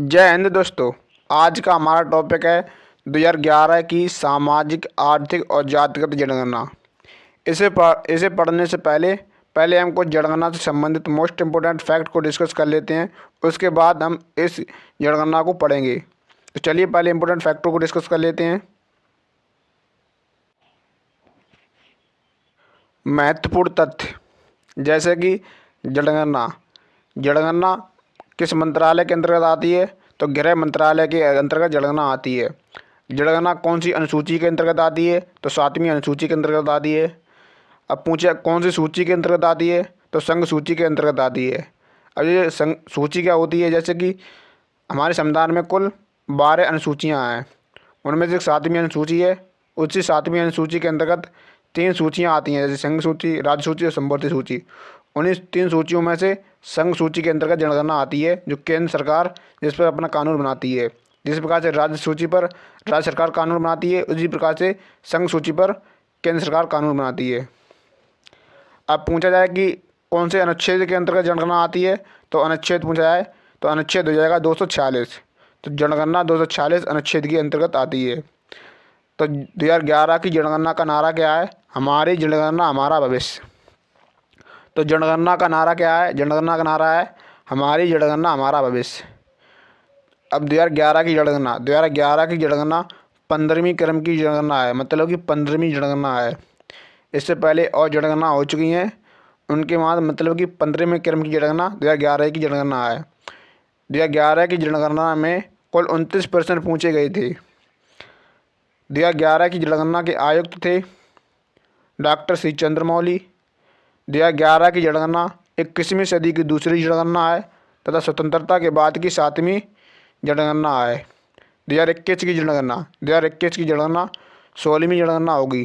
जय हिंद दोस्तों। आज का हमारा टॉपिक है 2011 की सामाजिक, आर्थिक और जातिगत जनगणना। इसे पढ़ने से पहले पहले हम कुछ जनगणना से संबंधित मोस्ट इम्पोर्टेंट फैक्ट को डिस्कस कर लेते हैं। उसके बाद हम इस जनगणना को पढ़ेंगे। तो चलिए पहले इम्पोर्टेंट फैक्टों को डिस्कस कर लेते हैं। महत्वपूर्ण तथ्य जैसे कि जनगणना जनगणना किस मंत्रालय के अंतर्गत आती है? तो गृह मंत्रालय के अंतर्गत जनगणना आती है। जनगणना कौन सी अनुसूची के अंतर्गत आती है? तो 7वीं अनुसूची के अंतर्गत आती है। अब पूछे कौन सी सूची के अंतर्गत आती है? तो संघ सूची के अंतर्गत आती है। अब ये संघ सूची क्या होती है? जैसे कि हमारे संविधान में कुल 12 अनुसूचियाँ हैं, उनमें से 7वीं अनुसूची है। उसी 7वीं अनुसूची के अंतर्गत 3 सूचियाँ आती हैं, जैसे संघ सूची, राज्य सूची और संवर्ती सूची। उन्हीं 3 सूचियों में से संघ सूची के अंतर्गत जनगणना आती है, जो केंद्र सरकार जिस पर अपना कानून बनाती है। जिस प्रकार से राज्य सूची पर राज्य सरकार कानून बनाती है, उसी प्रकार से संघ सूची पर केंद्र सरकार कानून बनाती है। अब पूछा जाए कि कौन से अनुच्छेद के अंतर्गत जनगणना आती है, तो अनुच्छेद पूछा जाए तो अनुच्छेद हो जाएगा 246। तो जनगणना 246 अनुच्छेद के अंतर्गत आती है। तो 2011 की जनगणना का नारा क्या है? हमारी जनगणना हमारा भविष्य। तो जनगणना का नारा क्या है? जनगणना का नारा है हमारी जनगणना हमारा भविष्य। अब 2011 की जनगणना 15वीं क्रम की जनगणना है, मतलब कि 15वीं जनगणना है। इससे पहले और जनगणना हो चुकी हैं, उनके बाद मतलब कि 15वें क्रम की जनगणना 2011 की जनगणना है। 2011 की जनगणना में कुल 29 प्रश्न पूछे गए थे। 2011 की जनगणना के आयुक्त थे डॉक्टर सी चंद्रमौली। 2011 की जनगणना 21वीं सदी की दूसरी जनगणना है तथा स्वतंत्रता के बाद की 7वीं जनगणना है। 2021 की जनगणना 16वीं जनगणना होगी।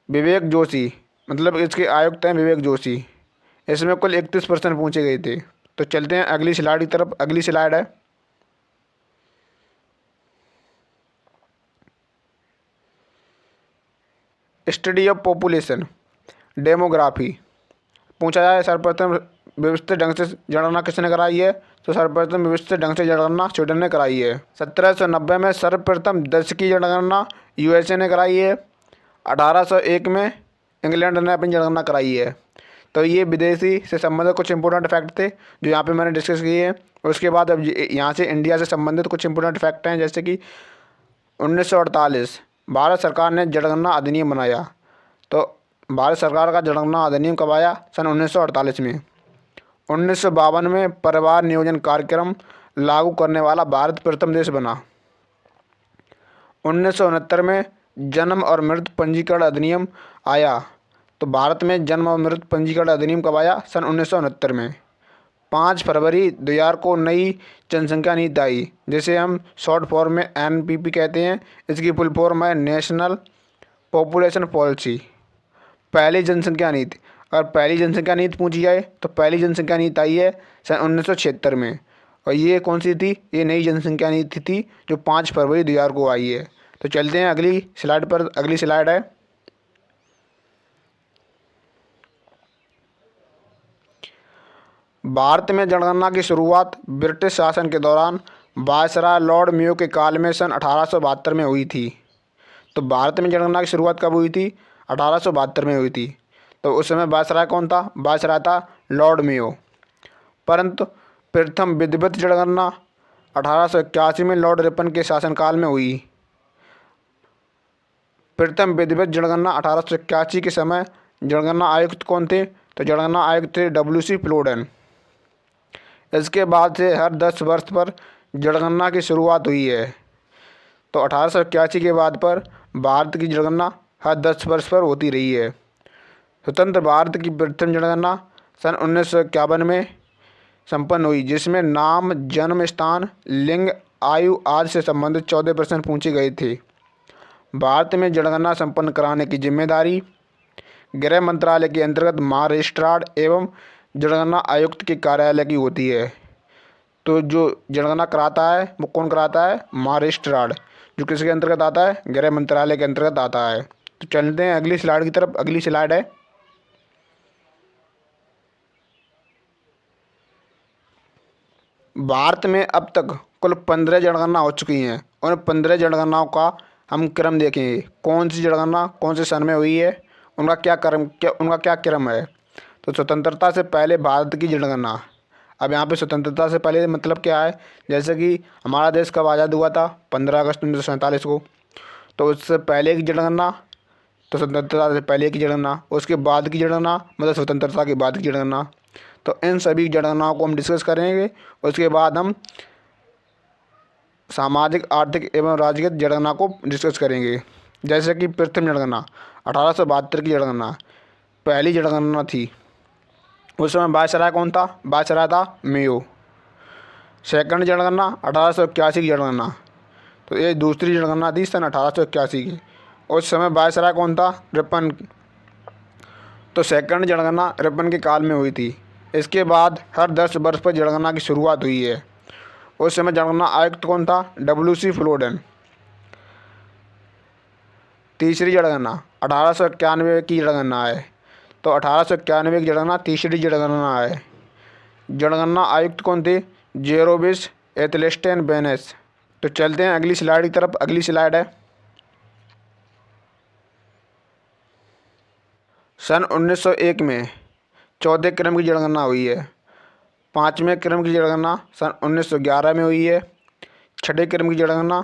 विवेक जोशी, मतलब इसके आयुक्त हैं विवेक जोशी। इसमें कुल 31 प्रश्न पूछे गए थे। तो चलते हैं अगली स्लाइड की तरफ। अगली स्लाइड है स्टडी ऑफ पॉपुलेशन, डेमोग्राफी। पूछा जाए सर्वप्रथम व्यवस्थित ढंग से जनगणना किसने कराई है? तो सर्वप्रथम व्यवस्थित ढंग से जनगणना स्वीडन ने कराई है। 1790 में सर्वप्रथम दशक की जनगणना यूएसए ने कराई है। 1801 में इंग्लैंड ने अपनी जनगणना कराई है। तो ये विदेशी से संबंधित कुछ इंपॉर्टेंट फैक्ट थे जो यहाँ पे मैंने डिस्कस किए हैं। उसके बाद अब यहाँ से इंडिया से संबंधित कुछ इंपॉर्टेंट फैक्ट हैं, जैसे कि 1948 भारत सरकार ने जनगणना अधिनियम बनाया। तो भारत सरकार का जनगणना अधिनियम कब आया? सन 1948 में। 1952 में परिवार नियोजन कार्यक्रम लागू करने वाला भारत प्रथम देश बना। 1969 में जन्म और मृत्यु पंजीकरण अधिनियम आया। तो भारत में जन्म और मृत्यु पंजीकरण अधिनियम कब आया? सन 1969 में। 5 फरवरी 2000 को नई जनसंख्या नीति आई, जिसे हम शॉर्ट फॉर्म में NPP कहते हैं। इसकी फुल फॉर्म है नेशनल पॉपुलेशन पॉलिसी, पहली जनसंख्या नीति। अगर पहली जनसंख्या नीति पूछी जाए तो पहली जनसंख्या नीति आई है सन 1976 में। और ये कौन सी थी? ये नई जनसंख्या नीति थी जो 5 फरवरी 2000 को आई है। तो चलते हैं अगली स्लाइड पर। अगली स्लाइड है भारत में जनगणना की शुरुआत ब्रिटिश शासन के दौरान वायसराय लॉर्ड मेयो के काल में सन 1872 में हुई थी। तो भारत में जनगणना की शुरुआत कब हुई थी? 1872 में हुई थी। तो उस समय वायसराय कौन था? वायसराय था लॉर्ड मेयो। परंतु प्रथम विधिवत जनगणना 1881 में लॉर्ड रिपन के शासनकाल में हुई। प्रथम विधिवत जनगणना 1881 के समय जनगणना आयुक्त कौन थे? तो जनगणना आयुक्त थे WC फ्लोडेन। इसके बाद से हर 10 वर्ष पर जनगणना की शुरुआत हुई है। तो 1881 के बाद पर भारत की जनगणना हर 10 वर्ष पर होती रही है। स्वतंत्र भारत की प्रथम जनगणना सन 1951 में संपन्न हुई, जिसमें नाम, जन्म स्थान, लिंग, आयु आदि से संबंधित 14 प्रश्न पूछे गए थे। भारत में जनगणना संपन्न कराने की जिम्मेदारी गृह मंत्रालय के अंतर्गत महारजिस्ट्रार एवं जनगणना आयुक्त के कार्यालय की होती है। तो जो जनगणना कराता है वो कौन कराता है? महारजिस्ट्रार, जो किसके अंतर्गत आता है? गृह मंत्रालय के अंतर्गत आता है। तो चलते हैं अगली स्लाइड की तरफ। अगली स्लाइड है भारत में अब तक कुल 15 जनगणना हो चुकी हैं। उन 15 जनगणनाओं का हम क्रम देखेंगे, कौन सी जनगणना कौन से सन में हुई है, उनका क्या क्रम है। तो स्वतंत्रता से पहले भारत की जनगणना। अब यहाँ पे स्वतंत्रता से पहले मतलब क्या है, जैसे कि हमारा देश कब आज़ाद हुआ था, 15 अगस्त 1947 को। तो उससे पहले की जनगणना, तो स्वतंत्रता से पहले की जनगणना, उसके बाद की जनगणना मतलब स्वतंत्रता के बाद की जनगणना। तो इन सभी जनगणनाओं को हम डिस्कस करेंगे। उसके बाद हम सामाजिक, आर्थिक एवं राजनीतिक जनगणना को डिस्कस करेंगे। जैसे कि प्रथम जनगणना 1872 की जनगणना पहली जनगणना थी। उस समय वायसराय कौन था? वायसराय था मेयो। सेकंड जनगणना 1881 की जनगणना, तो ये दूसरी जनगणना थी सन 1881 की। उस समय वायसराय कौन था? रिपन। तो सेकंड जनगणना रिपन के काल में हुई थी। इसके बाद हर 10 वर्ष पर जनगणना की शुरुआत हुई है। उस समय जनगणना आयुक्त कौन था? WC फ्लोडेन। तीसरी जनगणना 1891 की जनगणना है। तो 1891 की जनगणना तीसरी जनगणना है। जनगणना आयुक्त कौन थे? जेरोबिस एथलेस्टेन बेनेस। तो चलते हैं अगली स्लाइड की तरफ। अगली स्लाइड है सन 1901 में चौथे क्रम की जनगणना हुई है। पाँचवें क्रम की जनगणना सन 1911 में हुई है। छठे क्रम की जनगणना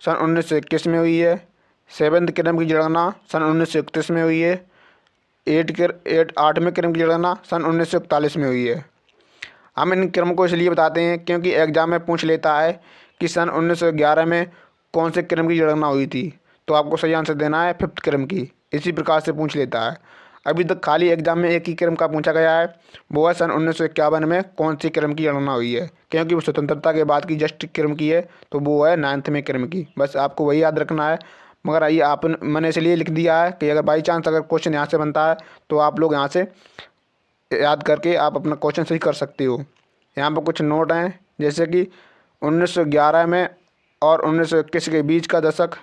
सन 1921 में हुई है। सेवन्थ क्रम की जनगणना सन 1931 में हुई है। आठवें क्रम की जनगणना सन 1941 में हुई है। हम इन क्रम को इसलिए बताते हैं क्योंकि एग्जाम में पूछ लेता है कि सन 1911 में कौन से क्रम की जनगणना हुई थी, तो आपको सही आंसर देना है 5th क्रम की। इसी प्रकार से पूछ लेता है। अभी तक खाली एग्जाम में एक ही क्रम का पूछा गया है, वो है सन 1951 में कौन सी क्रम की जनगणना हुई है, क्योंकि वो स्वतंत्रता के बाद की जस्ट क्रम की है, तो वो है 9वें क्रम की। बस आपको वही याद रखना है। मगर आइए, मैंने इसलिए लिख दिया है कि अगर बाई चांस अगर क्वेश्चन यहाँ से बनता है तो आप लोग यहाँ से याद करके आप अपना क्वेश्चन सही कर सकते हो। यहाँ पर कुछ नोट हैं, जैसे कि 1911 में और 1921 के बीच का दशक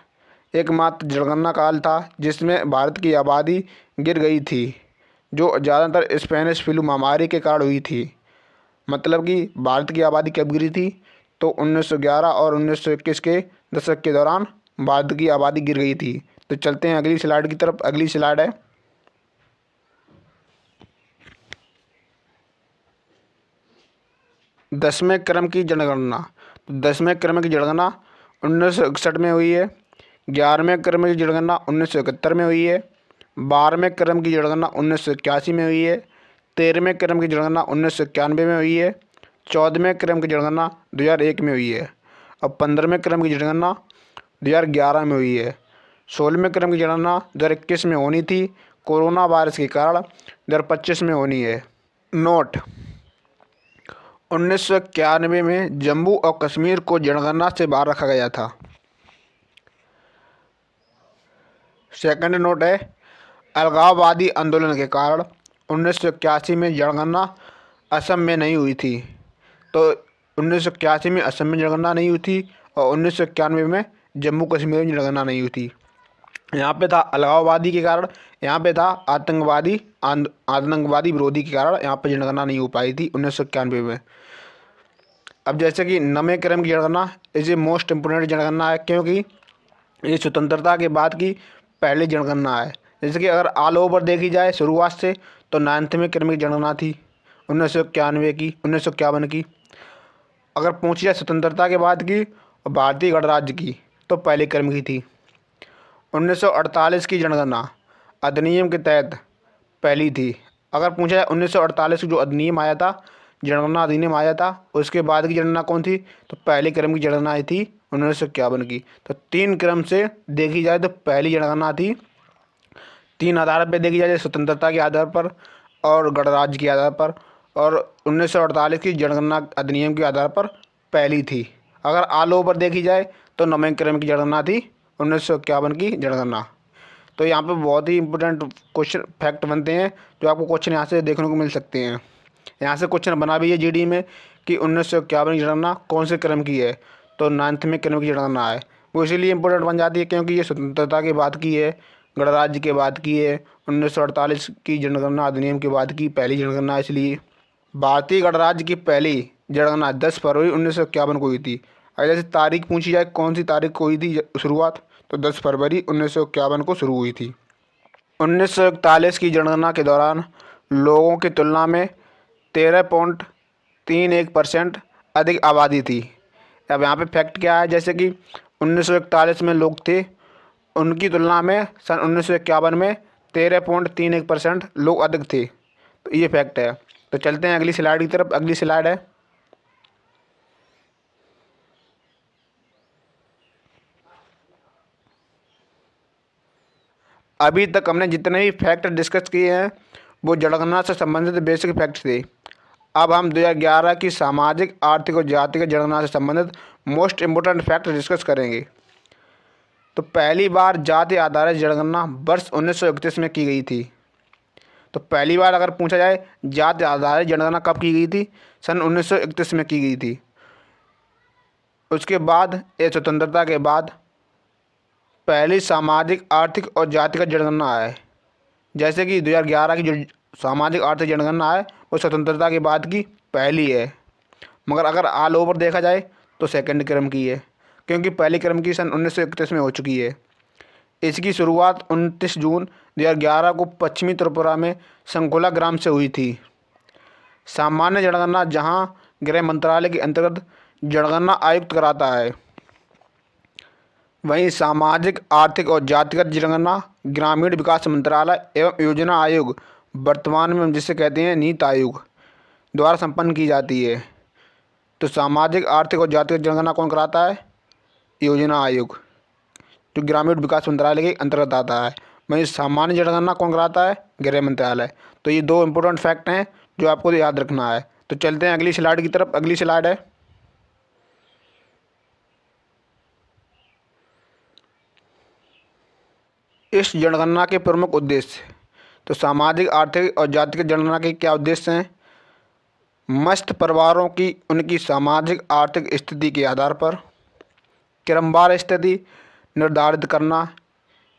एकमात्र जनगणना काल था जिसमें भारत की आबादी गिर गई थी, जो ज़्यादातर स्पेनिश फ्लू महामारी के कारण हुई थी। मतलब कि भारत की आबादी कब गिरी थी? तो 1911 और 1921 के दशक के दौरान भारत की आबादी गिर गई थी। तो चलते हैं अगली स्लाइड की तरफ। अगली स्लाइड है 10वें क्रम की जनगणना। तो 10वें क्रम की जनगणना 1961 में हुई है। 11वें क्रम की जनगणना 1971 में हुई है। 12वें क्रम की जनगणना 1981 में हुई है। 13वें क्रम की जनगणना 1991 में हुई है। 14वें क्रम की जनगणना 2001 में हुई है। अब 15वें क्रम की जनगणना 2011 में हुई है। 16वें क्रम की जनगणना 2021 में होनी थी, कोरोना वायरस के कारण 2025 में होनी है। नोट: 1991 में जम्मू और कश्मीर को जनगणना से बाहर रखा गया था। सेकंड नोट है, अलगाववादी आंदोलन के कारण 1981 में जनगणना असम में नहीं हुई थी। तो 1981 में असम में जनगणना नहीं हुई थी और 1991 में जम्मू कश्मीर में जनगणना नहीं हुई थी। यहाँ पे था अलगाववादी के कारण, यहाँ पे था आतंकवादी विरोधी के कारण यहाँ पे जनगणना नहीं हो पाई थी 1991 में। अब जैसे कि 9वें क्रम की जनगणना इज ए मोस्ट इम्पोर्टेंट जनगणना है, क्योंकि ये स्वतंत्रता के बाद की पहली जनगणना है। जैसे कि अगर ऑल ओवर देखी जाए शुरुआत से, तो 9वें क्रम की जनगणना थी 1951 की। अगर पूछी जाए स्वतंत्रता के बाद की और भारतीय गणराज्य की, तो पहले क्रम की थी। 1948 की जनगणना अधिनियम के तहत पहली थी। अगर पूछा जाए 1948 जो अधिनियम आया था, जनगणना अधिनियम आया था, उसके बाद की जनगणना कौन थी? तो पहले क्रम की जनगणना आई थी 1951 की। तो 3 क्रम से देखी जाए तो पहली जनगणना थी। 3 आधार पर देखी जाए, स्वतंत्रता के आधार पर और गणराज्य के आधार पर, और 1948 की जनगणना अधिनियम के आधार पर पहली थी। अगर ऑल ओवर देखी जाए तो 9वें क्रम की जनगणना थी 1951 की जनगणना। तो यहाँ पे बहुत ही इंपॉर्टेंट क्वेश्चन फैक्ट बनते हैं, जो आपको क्वेश्चन यहाँ से देखने को मिल सकते हैं। यहाँ से क्वेश्चन बना भी है जीडी में कि 1951 की जनगणना कौन से क्रम की है? तो 9वें क्रम की जनगणना है। वो इसीलिए इंपॉर्टेंट बन जाती है क्योंकि ये स्वतंत्रता के बाद की है, गणराज्य के बाद की है, 1948 की जनगणना अधिनियम के बाद की पहली जनगणना। इसलिए भारतीय गणराज्य की पहली जनगणना 10 फरवरी 1951 को हुई थी। अगर जैसे तारीख पूछी जाए कौन सी तारीख को हुई थी शुरुआत, तो 10 फरवरी 1951 को शुरू हुई थी। 1941 की जनगणना के दौरान लोगों की तुलना में 13.31% अधिक आबादी थी। अब यहाँ पे फैक्ट क्या है, जैसे कि 1941 में लोग थे, उनकी तुलना में सन 1951 में 13.31% लोग अधिक थे। तो ये फैक्ट है। तो चलते हैं अगली स्लाइड की तरफ। अगली स्लाइड है अभी तक हमने जितने भी फैक्ट डिस्कस किए हैं वो जनगणना से संबंधित बेसिक फैक्ट थे। अब हम 2011 की सामाजिक, आर्थिक और जातिगत जनगणना से संबंधित मोस्ट इम्पोर्टेंट फैक्ट डिस्कस करेंगे। तो पहली बार जाति आधारित जनगणना वर्ष 1931 में की गई थी। तो पहली बार अगर पूछा जाए जाति आधारित जनगणना कब की गई थी, सन 1931 में की गई थी। उसके बाद ये स्वतंत्रता के बाद पहली सामाजिक, आर्थिक और जातिगत जनगणना है। जैसे कि 2011 की जो सामाजिक आर्थिक जनगणना है वो स्वतंत्रता के बाद की पहली है, मगर अगर ऑल ओवर देखा जाए तो सेकंड क्रम की है, क्योंकि पहली क्रम की सन 1931 में हो चुकी है। इसकी शुरुआत 29 जून 2011 को पश्चिमी त्रिपुरा में संकोला ग्राम से हुई थी। सामान्य जनगणना जहां गृह मंत्रालय के अंतर्गत जनगणना आयुक्त कराता है, वहीं सामाजिक, आर्थिक और जातिगत जनगणना ग्रामीण विकास मंत्रालय एवं योजना आयोग, वर्तमान में हम जिसे कहते हैं नीति आयोग, द्वारा संपन्न की जाती है। तो सामाजिक, आर्थिक और जातिगत जनगणना कौन कराता है? योजना आयोग, जो ग्रामीण विकास मंत्रालय के अंतर्गत आता है। वहीं सामान्य जनगणना कौन कराता है? गृह मंत्रालय। तो ये दो इम्पोर्टेंट फैक्ट हैं जो आपको याद रखना है। तो चलते हैं अगली स्लाइड की तरफ। अगली स्लाइड है इस जनगणना के प्रमुख उद्देश्य। तो सामाजिक, आर्थिक और जातिगत जनगणना के क्या उद्देश्य हैं? मस्त परिवारों की उनकी सामाजिक आर्थिक स्थिति के आधार पर क्रमवार स्थिति निर्धारित करना,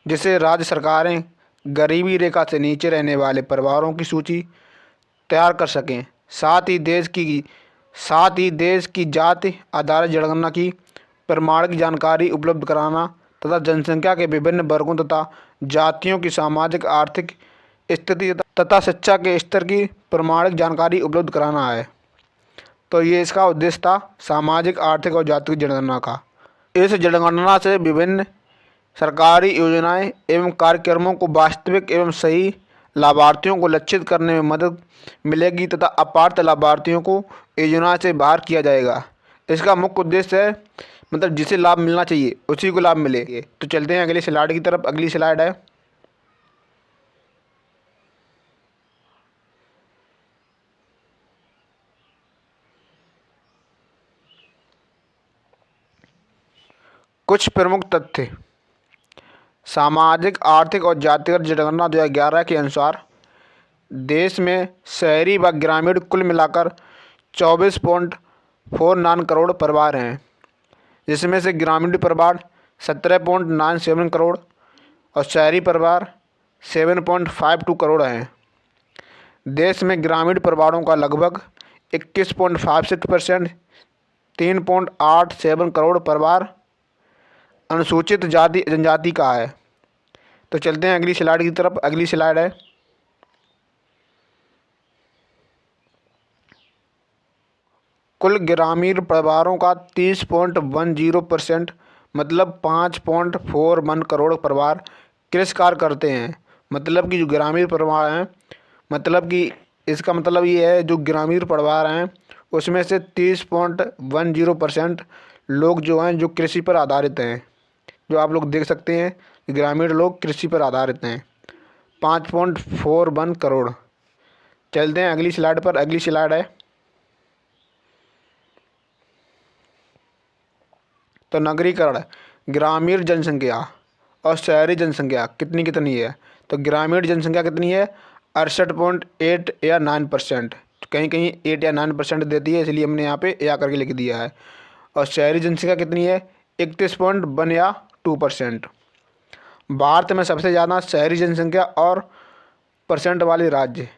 जिसे राज्य सरकारें गरीबी रेखा से नीचे रहने वाले परिवारों की सूची तैयार कर सकें। साथ ही देश की जाति आधारित जनगणना की प्रमाणिक जानकारी उपलब्ध कराना तथा जनसंख्या के विभिन्न वर्गों तथा जातियों की सामाजिक, आर्थिक स्थिति तथा शिक्षा के स्तर की प्रमाणिक जानकारी उपलब्ध कराना है। तो ये इसका उद्देश्य था सामाजिक, आर्थिक और जातिगत जनगणना का। इस जनगणना से विभिन्न सरकारी योजनाएं एवं कार्यक्रमों को वास्तविक एवं सही लाभार्थियों को लक्षित करने में मदद मिलेगी तथा अपात्र लाभार्थियों को योजना से बाहर किया जाएगा। इसका मुख्य उद्देश्य है, मतलब जिसे लाभ मिलना चाहिए उसी को लाभ मिले। तो चलते हैं अगली स्लाइड की तरफ। अगली स्लाइड है कुछ प्रमुख तथ्य। सामाजिक, आर्थिक और जातिगत जनगणना 2011 के अनुसार देश में शहरी व ग्रामीण कुल मिलाकर 24.49 करोड़ परिवार हैं, जिसमें से ग्रामीण परिवार 17.97 करोड़ और शहरी परिवार 7.52 करोड़ हैं। देश में ग्रामीण परिवारों का लगभग 21.56%, 3.87 करोड़ परिवार अनुसूचित जाति जनजाति का है। तो चलते हैं अगली स्लाइड की तरफ। अगली स्लाइड है कुल ग्रामीण परिवारों का 30.10%, मतलब 5.41 करोड़ परिवार कृषि कार्य करते हैं। मतलब कि जो ग्रामीण परिवार हैं, मतलब कि इसका मतलब ये है जो ग्रामीण परिवार हैं उसमें से 30.10% लोग जो हैं जो कृषि पर आधारित हैं। जो आप लोग देख सकते हैं ग्रामीण लोग कृषि पर आधारित हैं, 5.41 करोड़। चलते हैं अगली स्लाइड पर। अगली स्लाइड है तो नगरीकरण, ग्रामीण जनसंख्या और शहरी जनसंख्या कितनी कितनी है। तो ग्रामीण जनसंख्या कितनी है? 68.8 या 9%। कहीं कहीं 8 या 9% देती है, इसलिए हमने यहाँ पे या करके लिख दिया है। और शहरी जनसंख्या कितनी है? 31.1 या 2%। भारत में सबसे ज़्यादा शहरी जनसंख्या और परसेंट वाले राज्य,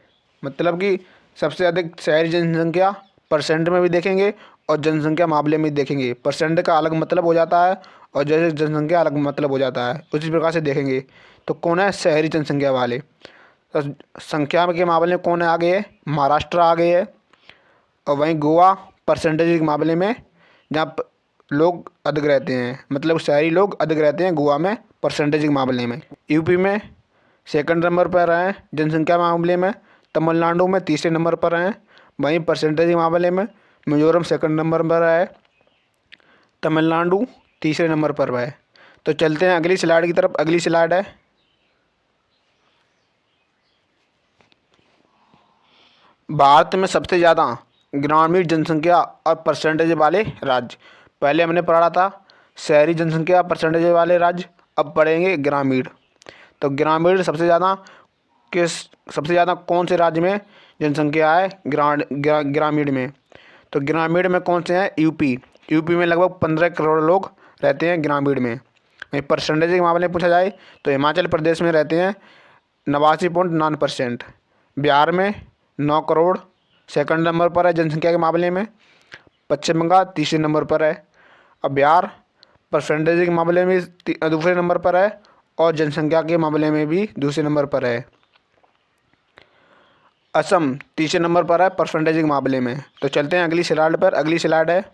मतलब कि सबसे अधिक शहरी जनसंख्या परसेंट में भी देखेंगे और जनसंख्या मामले में देखेंगे। परसेंट का अलग मतलब हो जाता है और जैसे जनसंख्या अलग मतलब हो जाता है, उसी प्रकार से देखेंगे। तो कौन है? शहरी जनसंख्या वाले। तो संख्या के मामले में कौन है आगे है? महाराष्ट्र आगे है। और वहीं गोवा परसेंटेज के मामले में, जहाँ लोग अधिक रहते हैं, मतलब शहरी लोग अधिक रहते हैं गोवा में परसेंटेज के मामले में। यूपी में सेकंड नंबर पर हैं जनसंख्या मामले में। तमिलनाडु में तीसरे नंबर पर हैं। वहीं परसेंटेज के मामले में मिजोरम सेकंड नंबर पर है, तमिलनाडु तीसरे नंबर पर है। तो चलते हैं अगली स्लाइड की तरफ। अगली स्लाइड है भारत में सबसे ज़्यादा ग्रामीण जनसंख्या और परसेंटेज वाले राज्य। पहले हमने पढ़ा था शहरी जनसंख्या परसेंटेज वाले राज्य, अब पढ़ेंगे ग्रामीण। तो ग्रामीण सबसे ज़्यादा कौन से राज्य में जनसंख्या है ग्रामीण में? तो ग्रामीण में कौन से हैं? यूपी में लगभग 15 करोड़ लोग रहते हैं ग्रामीण में। वहीं परसेंटेज के मामले में पूछा जाए तो हिमाचल प्रदेश में रहते हैं 89.9%। बिहार में 9 करोड़ सेकंड नंबर पर है जनसंख्या के मामले में। पश्चिम बंगाल तीसरे नंबर पर है। अब बिहार परसेंटेज के मामले में दूसरे नंबर पर है और जनसंख्या के मामले में भी दूसरे नंबर पर है। असम तीसरे नंबर पर है परसेंटेज के मामले में। तो चलते हैं अगली स्लाइड पर। अगली स्लाइड है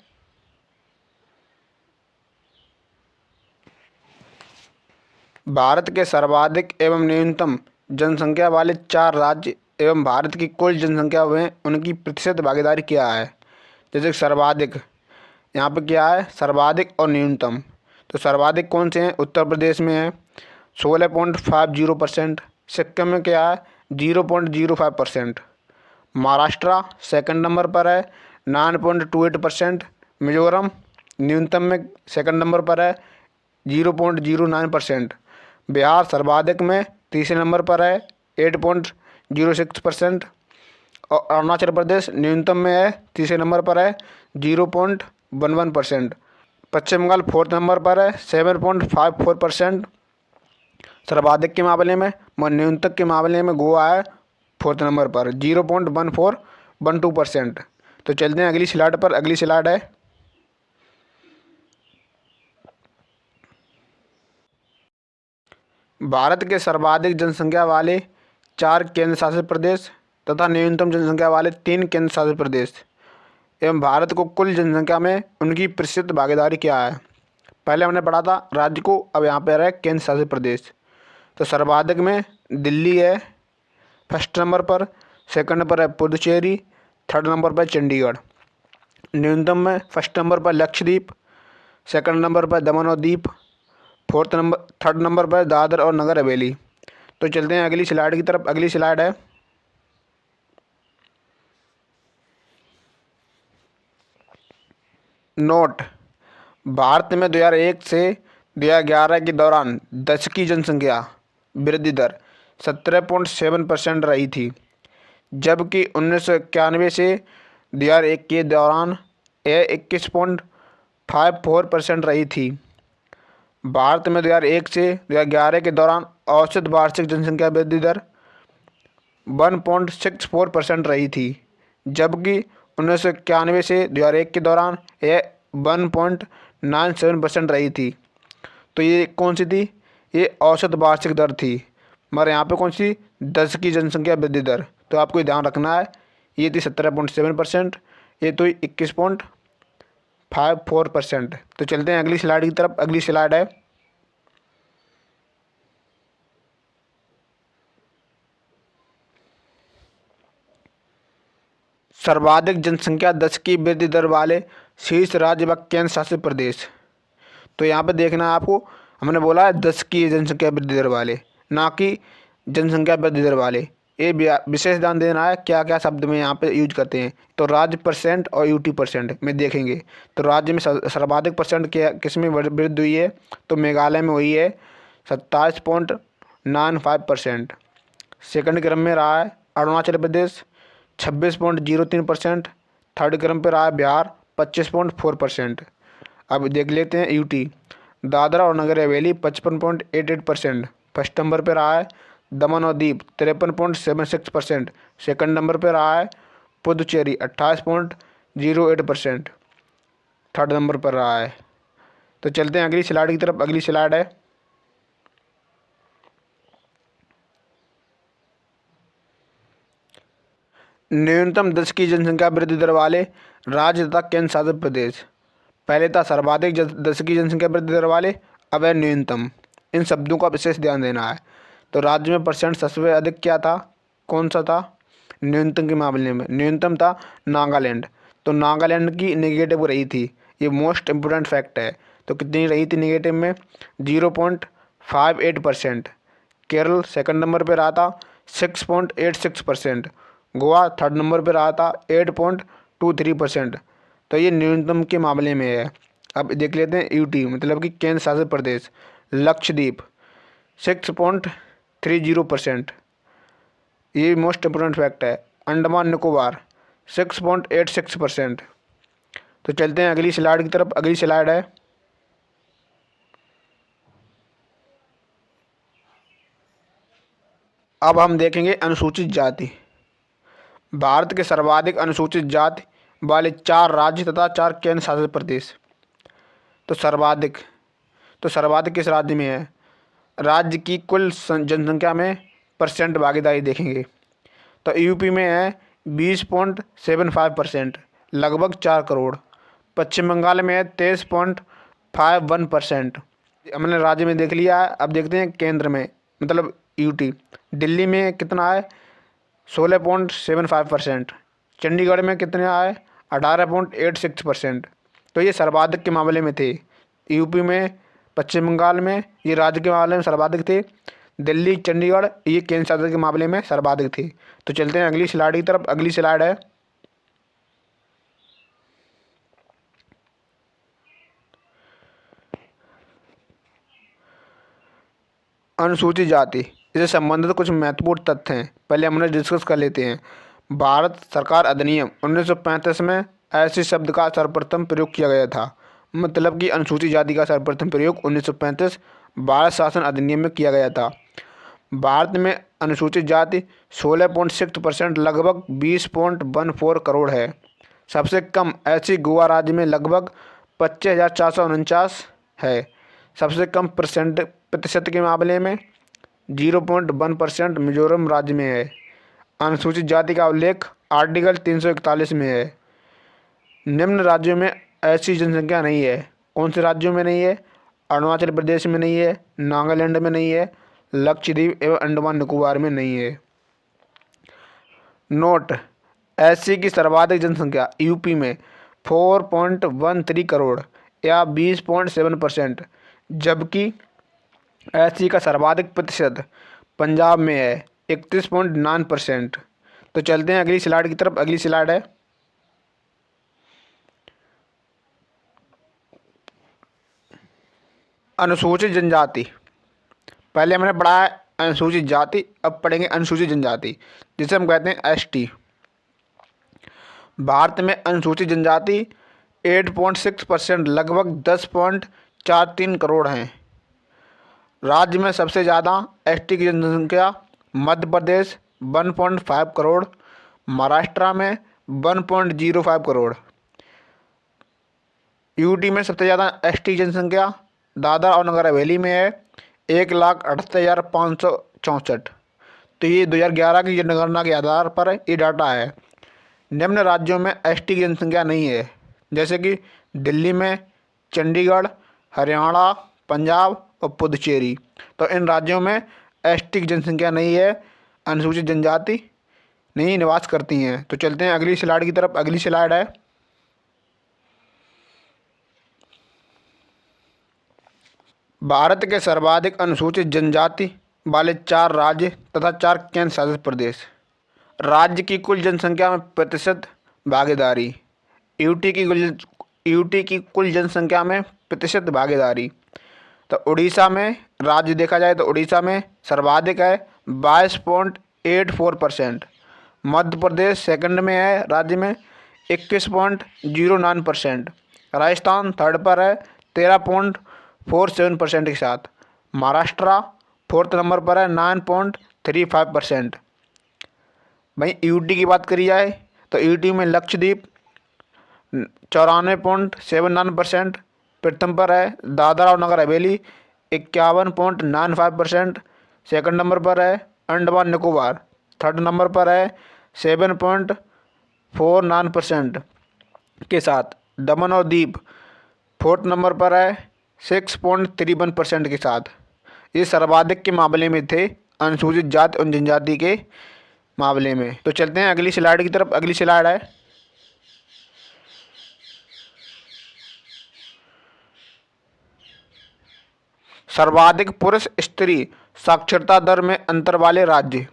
भारत के सर्वाधिक एवं न्यूनतम जनसंख्या वाले 4 राज्य एवं भारत की कुल जनसंख्या में उनकी प्रतिशत भागीदारी क्या है। जैसे सर्वाधिक, यहाँ पे क्या है? सर्वाधिक और न्यूनतम। तो सर्वाधिक कौन से हैं? उत्तर प्रदेश में है 16.50%। सिक्किम में क्या है? 0.05%। महाराष्ट्र सेकंड नंबर पर है 9.28%। मिजोरम न्यूनतम में सेकंड नंबर पर है 0.09%। बिहार सर्वाधिक में तीसरे नंबर पर है 8.06%। और अरुणाचल प्रदेश न्यूनतम में है तीसरे नंबर पर है 0.11%। पश्चिम बंगाल फोर्थ नंबर पर है 7.54%। सर्वाधिक के मामले में और न्यूनतम के मामले में गोवा है फोर्थ नंबर पर 0.1412%। तो चलते हैं अगली स्लाइड पर। अगली स्लाइड है भारत के सर्वाधिक जनसंख्या वाले 4 केंद्र शासित प्रदेश तथा न्यूनतम जनसंख्या वाले 3 केंद्र शासित प्रदेश एवं भारत को कुल जनसंख्या में उनकी प्रतिशत भागीदारी क्या है। पहले हमने पढ़ा था राज्य को, अब यहाँ पर है केंद्र शासित प्रदेश। तो सर्वाधिक में दिल्ली है फर्स्ट नंबर पर, सेकंड पर है पुडुचेरी, थर्ड नंबर पर चंडीगढ़। न्यूनतम में फर्स्ट नंबर पर लक्षद्वीप, सेकंड नंबर पर दमन और दीप, थर्ड नंबर पर दादर और नगर हवेली। तो चलते हैं अगली स्लाइड की तरफ। अगली स्लाइड है नोट। भारत में 2001 से 2011 के दौरान दशकीय जनसंख्या वृद्धि दर 17.7% रही थी, जबकि 1991 से 2001 के दौरान यह 21.54% रही थी। भारत में 2001 से 2011 के दौरान औसत वार्षिक जनसंख्या वृद्धि दर 1.64% रही थी, जबकि 1991 से 2001 के दौरान यह 1.97% रही थी। तो ये कौन सी थी? ये औसत वार्षिक दर थी। मगर यहाँ पे कौन सी? 10 की जनसंख्या वृद्धि दर। तो आपको ध्यान रखना है, ये थी 17.7%, ये तो 21.54%। तो चलते हैं अगली स्लाइड की तरफ। अगली स्लाइड है सर्वाधिक जनसंख्या 10 की वृद्धि दर वाले शीर्ष राज्य व केंद्र शासित प्रदेश। तो यहाँ पे देखना है आपको, हमने बोला है 10 की जनसंख्या वृद्धि दर वाले, ना कि जनसंख्या वृद्धि दर वाले। ये विशेष ध्यान देना है क्या क्या शब्द में यहाँ पे यूज करते हैं। तो राज्य परसेंट और यूटी परसेंट में देखेंगे। तो राज्य में सर्वाधिक परसेंट किस में वृद्धि हुई है? तो मेघालय में हुई है 27.95%। सेकंड क्रम में रहा है अरुणाचल प्रदेश 26.03%। थर्ड क्रम पर रहा है बिहार 25.4%। अब देख लेते हैं यूटी। दादरा और नगर हवेली 55.88%। फर्स्ट नंबर पर रहा है दमन और दीप 53.76%। सेकंड नंबर पर रहा है पुदुचेरी 0.08%, थर्ड नंबर पर रहा है। तो चलते हैं अगली स्लाइड की तरफ। अगली स्लाइड है न्यूनतम 10 की जनसंख्या वृद्धि दर वाले राज्य तथा केंद्र शासित प्रदेश। पहले था सर्वाधिक 10 की जनसंख्या वृद्धि दर वाले, अब है न्यूनतम। इन शब्दों का विशेष ध्यान देना है। तो राज्य में परसेंट सबसे अधिक क्या था, कौन सा था न्यूनतम के मामले में? न्यूनतम था नागालैंड। तो नागालैंड की नेगेटिव रही थी, ये मोस्ट इम्पोर्टेंट फैक्ट है। तो कितनी रही थी नेगेटिव में? 0.58%। केरल सेकंड नंबर पे रहा था 6.86%। गोवा थर्ड नंबर पे रहा था 8.23%। तो ये न्यूनतम के मामले में है। अब देख लेते हैं यूटी मतलब कि केंद्र शासित प्रदेश। लक्षद्वीप 6.30%, ये मोस्ट इम्पोर्टेंट फैक्ट है। अंडमान निकोबार 6.86%। तो चलते हैं अगली स्लाइड की तरफ। अगली स्लाइड है अब हम देखेंगे अनुसूचित जाति। भारत के सर्वाधिक अनुसूचित जाति वाले 4 राज्य तथा 4 केंद्र शासित प्रदेश। तो सर्वाधिक किस राज्य में है? राज्य की कुल जनसंख्या में परसेंट भागीदारी देखेंगे तो यूपी में है 20.75%, लगभग 4 करोड़। पश्चिम बंगाल में है 23.51%। हमने राज्य में देख लिया है। अब देखते हैं केंद्र में मतलब यूटी। दिल्ली में कितना है? 16.75%। चंडीगढ़ में कितना है? 18.86%। तो ये सर्वाधिक के मामले में थे। यूपी में, पश्चिम बंगाल में ये राज्य के मामले में सर्वाधिक थे। दिल्ली, चंडीगढ़ ये केंद्र शासित के मामले में सर्वाधिक थे। तो चलते हैं अगली स्लाइड की तरफ। अगली स्लाइड है अनुसूचित जाति। इससे संबंधित कुछ महत्वपूर्ण तथ्य हैं, पहले हम उन्हें डिस्कस कर लेते हैं। भारत सरकार अधिनियम 1935 में ऐसे शब्द का सर्वप्रथम प्रयोग किया गया था। मतलब कि अनुसूचित जाति का सर्वप्रथम प्रयोग 1935 भारत शासन अधिनियम में किया गया था। भारत में अनुसूचित जाति 16.6%, लगभग 20.14 करोड़ है। सबसे कम ऐसी गोवा राज्य में लगभग 25,449 है। सबसे कम प्रतिशत के मामले में 0.1% मिजोरम राज्य में है। अनुसूचित जाति का उल्लेख आर्टिकल 341 में है। निम्न राज्यों में ऐसी जनसंख्या नहीं है। कौन से राज्यों में नहीं है? अरुणाचल प्रदेश में नहीं है, नागालैंड में नहीं है, लक्षद्वीप एवं अंडमान निकोबार में नहीं है। नोट: एससी की सर्वाधिक जनसंख्या यूपी में 4.13 करोड़ या 20.7%, जबकि एससी का सर्वाधिक प्रतिशत पंजाब में है 31.9%। तो चलते हैं अगली स्लाइड की तरफ। अगली स्लाइड है अनुसूचित जनजाति। पहले हमने पढ़ा है अनुसूचित जाति, अब पढ़ेंगे अनुसूचित जनजाति, जिसे हम कहते हैं एसटी। भारत में अनुसूचित जनजाति 8.6%, लगभग 10.43 करोड़ हैं। राज्य में सबसे ज़्यादा एसटी की जनसंख्या मध्य प्रदेश 1.5 करोड़, महाराष्ट्र में 1.05 करोड़। यूटी में सबसे ज़्यादा एसटी जनसंख्या दादरा और नगर हवेली में है 1,68,564। तो ये 2011 की जनगणना के आधार पर ये डाटा है। निम्न राज्यों में एसटी की जनसंख्या नहीं है, जैसे कि दिल्ली में, चंडीगढ़, हरियाणा, पंजाब और पुदुचेरी। तो इन राज्यों में एसटी की जनसंख्या नहीं है, अनुसूचित जनजाति नहीं निवास करती हैं। तो चलते हैं अगली स्लाइड की तरफ। अगली स्लाइड है भारत के सर्वाधिक अनुसूचित जनजाति वाले 4 राज्य तथा 4 केंद्र शासित प्रदेश। राज्य की कुल जनसंख्या में प्रतिशत भागीदारी। यूटी की कुल जनसंख्या में प्रतिशत भागीदारी। तो उड़ीसा में राज्य देखा जाए तो उड़ीसा में सर्वाधिक है 22.84%। मध्य प्रदेश सेकंड में है राज्य में 21.09%। राजस्थान थर्ड पर है 13.47% के साथ। महाराष्ट्र फोर्थ नंबर पर है 9.35%। वहीं यूटी की बात करी जाए तो यूटी में लक्षद्वीप 94.79%। प्रथम पर है दादरा और नगर हवेली 51.95%। सेकंड नंबर पर है अंडमान निकोबार। थर्ड नंबर पर है 7.49% के साथ। दमन और दीव फोर्थ नंबर पर है 6.31% के साथ। ये सर्वाधिक के मामले में थे अनुसूचित जाति और जनजाति के मामले में। तो चलते हैं अगली स्लाइड की तरफ। अगली स्लाइड है सर्वाधिक पुरुष स्त्री साक्षरता दर में अंतर वाले राज्य।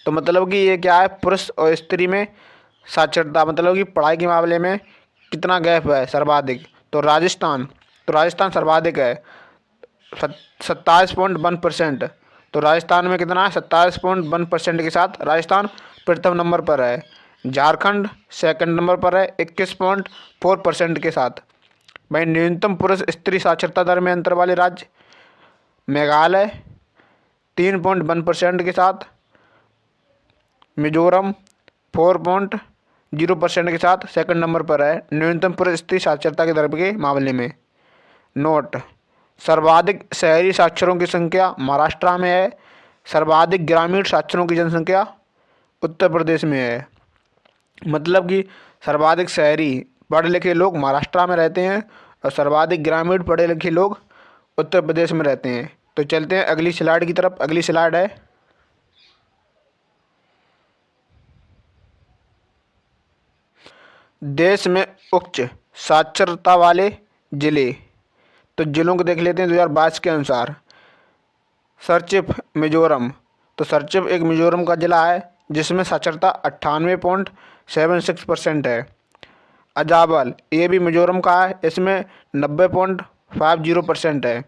तो मतलब कि ये क्या है, पुरुष और स्त्री में साक्षरता मतलब कि पढ़ाई के मामले में कितना गैप है सर्वाधिक। तो राजस्थान सर्वाधिक है 27.1%। तो राजस्थान में कितना है 27.1% के साथ राजस्थान प्रथम नंबर पर है। झारखंड सेकंड नंबर पर है 21.4% के साथ। वहीं न्यूनतम पुरुष स्त्री साक्षरता दर में अंतर वाले राज्य मेघालय 3.1% के साथ। मिजोरम 4.0% के साथ सेकंड नंबर पर है न्यूनतम पुरुष स्त्री साक्षरता के दर के मामले में। नोट: सर्वाधिक शहरी साक्षरों की संख्या महाराष्ट्र में है। सर्वाधिक ग्रामीण साक्षरों की जनसंख्या उत्तर प्रदेश में है। मतलब कि सर्वाधिक शहरी पढ़े लिखे लोग महाराष्ट्र में रहते हैं और सर्वाधिक ग्रामीण पढ़े लिखे लोग उत्तर प्रदेश में रहते हैं। तो चलते हैं अगली स्लाइड की तरफ। अगली स्लाइड है देश में उच्च साक्षरता वाले जिले। तो जिलों को देख लेते हैं 2022 के अनुसार। सरचिप मिजोरम। तो सरचिप एक मिजोरम का ज़िला है जिसमें साक्षरता 98.76% है। अजाबल ये भी मिजोरम का है, इसमें 90.50% है।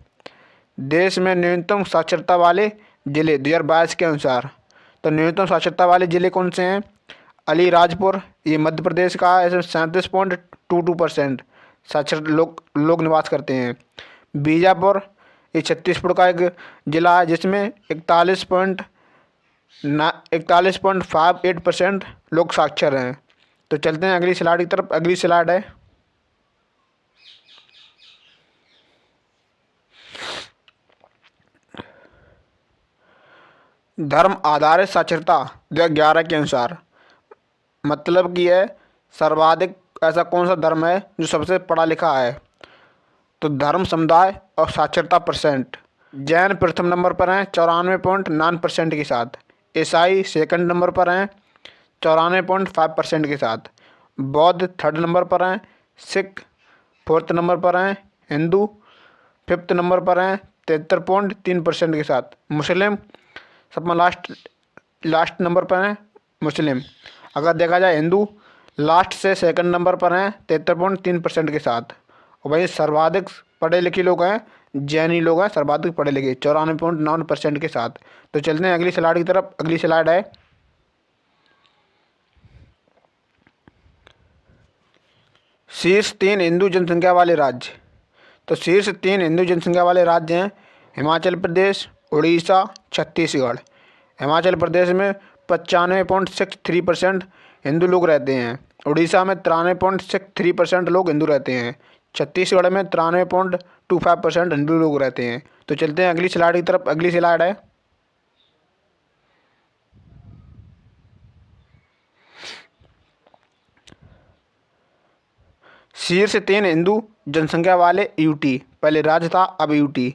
देश में न्यूनतम साक्षरता वाले ज़िले 2022 के अनुसार। तो न्यूनतम साक्षरता वाले ज़िले कौन से हैं? अलीराजपुर ये मध्य प्रदेश का है, इसमें 37.22% साक्षर लोग निवास करते हैं। बीजापुर ये छत्तीसगढ़ का एक ज़िला है जिसमें 41.58% लोग साक्षर हैं। तो चलते हैं अगली स्लाइड की तरफ। अगली स्लाइड है धर्म आधारित साक्षरता 2011 के अनुसार। मतलब कि है सर्वाधिक ऐसा कौन सा धर्म है जो सबसे पढ़ा लिखा है। तो धर्म, समुदाय और साक्षरता परसेंट। जैन प्रथम नंबर पर हैं 94.9% के साथ। ईसाई सेकंड नंबर पर हैं 94.5% के साथ। बौद्ध थर्ड नंबर पर हैं। सिख फोर्थ नंबर पर हैं। हिंदू फिफ्थ नंबर पर हैं 73.3% के साथ। मुस्लिम सब लास्ट नंबर पर हैं मुस्लिम। अगर देखा जाए हिंदू लास्ट से सेकंड नंबर पर हैं 73.3% के साथ। और वहीं सर्वाधिक पढ़े लिखे लोग हैं जैनी लोग हैं, सर्वाधिक पढ़े लिखे 94.9% के साथ। तो चलते हैं अगली स्लाइड की तरफ। अगली स्लाइड है शीर्ष 3 हिंदू जनसंख्या वाले राज्य। तो शीर्ष 3 हिंदू जनसंख्या वाले राज्य हैं हिमाचल प्रदेश, उड़ीसा, छत्तीसगढ़। हिमाचल प्रदेश में 95.63% हिंदू लोग रहते हैं। उड़ीसा में 93.63% लोग हिंदू रहते हैं। छत्तीसगढ़ में 93.25% हिंदू लोग रहते हैं। तो चलते हैं अगली स्लाइड की तरफ। अगली स्लाइड है शीर्ष 3 हिंदू जनसंख्या वाले यूटी। पहले राज्य था, अब यूटी।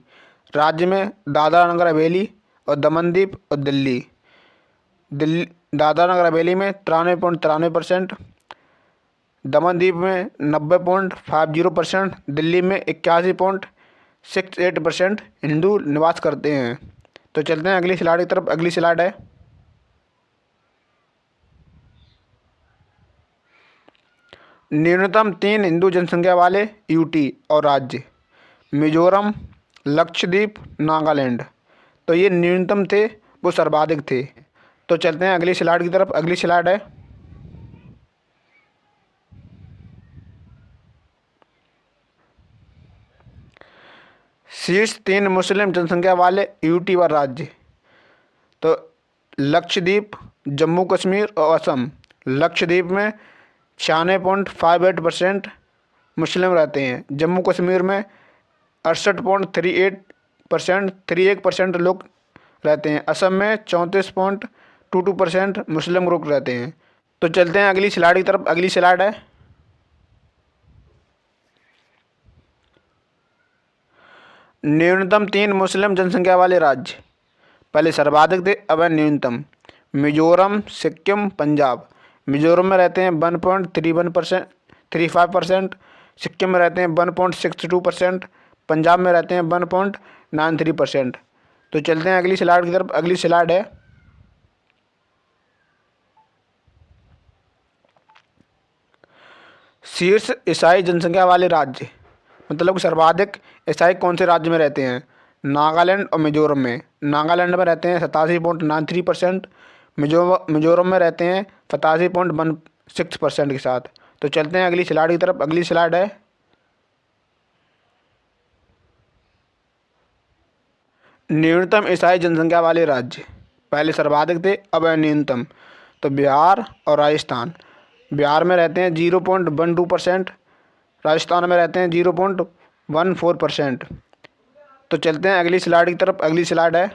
राज्य में दादरा नगर हवेली और दमन दीव और दिल्ली। दादरा नगर हवेली में 93.93%, दमन दीव में 90.50%, दिल्ली में 81.68% हिंदू निवास करते हैं। तो चलते हैं अगली स्लाइड की तरफ। अगली स्लाइड है न्यूनतम 3 हिंदू जनसंख्या वाले यूटी और राज्य। मिजोरम, लक्षद्वीप, नागालैंड। तो ये न्यूनतम थे, वो सर्वाधिक थे। तो चलते हैं अगली स्लाइड की तरफ। अगली स्लाइड है शीर्ष 3 मुस्लिम जनसंख्या वाले यूटी व राज्य। तो लक्षद्वीप, जम्मू कश्मीर और असम। लक्षद्वीप में 96.58% मुस्लिम रहते हैं। जम्मू कश्मीर में 68.38% लोग रहते हैं। असम में 34.22% मुस्लिम लोग रहते हैं। तो चलते हैं अगली स्लाइड की तरफ। अगली स्लाइड है न्यूनतम 3 मुस्लिम जनसंख्या वाले राज्य। पहले सर्वाधिक थे, अब है न्यूनतम। मिजोरम, सिक्किम, पंजाब। मिजोरम में रहते हैं 1.35%। सिक्किम में रहते हैं 1.62%। पंजाब में रहते हैं 1.93%। तो चलते हैं अगली स्लाइड की तरफ। अगली स्लाइड है शीर्ष ईसाई जनसंख्या वाले राज्य। मतलब सर्वाधिक ईसाई कौन से राज्य में रहते हैं? नागालैंड और मिजोरम में। नागालैंड में रहते हैं 87.93%। मिजोरम में रहते हैं 87.16% के साथ। तो चलते हैं अगली स्लाइड की तरफ। अगली स्लाइड है न्यूनतम ईसाई जनसंख्या वाले राज्य। पहले सर्वाधिक थे, अब है न्यूनतम। तो बिहार और राजस्थान। बिहार में रहते हैं 0.12%। राजस्थान में रहते हैं 0.14%। तो चलते हैं अगली स्लाइड की तरफ। अगली स्लाइड है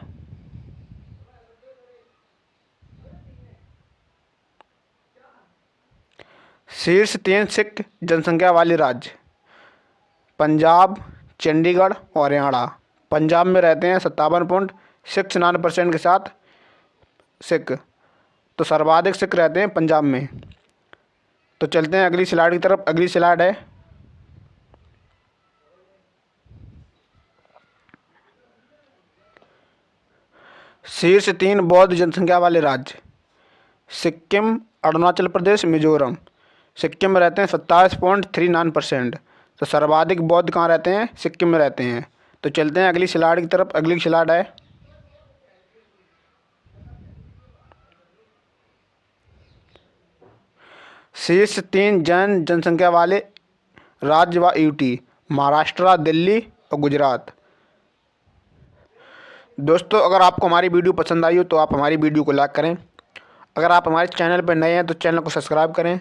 शीर्ष 3 सिख जनसंख्या वाले राज्य। पंजाब, चंडीगढ़ और हरियाणा। पंजाब में रहते हैं 57.69% के साथ सिख। तो सर्वाधिक सिख रहते हैं पंजाब में। तो चलते हैं अगली स्लाइड की तरफ। अगली स्लाइड है शीर्ष 3 बौद्ध जनसंख्या वाले राज्य। सिक्किम, अरुणाचल प्रदेश, मिजोरम। सिक्किम में रहते हैं 27.39%। तो सर्वाधिक बौद्ध कहाँ रहते हैं? सिक्किम में रहते हैं। तो चलते हैं अगली स्लाइड की तरफ। अगली स्लाइड है शीर्ष 3 जैन जनसंख्या वाले राज्य व यूटी। महाराष्ट्र, दिल्ली और गुजरात। दोस्तों, अगर आपको हमारी वीडियो पसंद आई हो तो आप हमारी वीडियो को लाइक करें। अगर आप हमारे चैनल पर नए हैं तो चैनल को सब्सक्राइब करें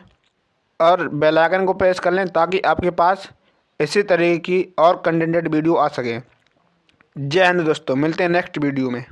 और बेल आइकन को प्रेस कर लें ताकि आपके पास इसी तरह की और कंटेंटेड वीडियो आ सके। जय हिंद दोस्तों, मिलते हैं नेक्स्ट वीडियो में।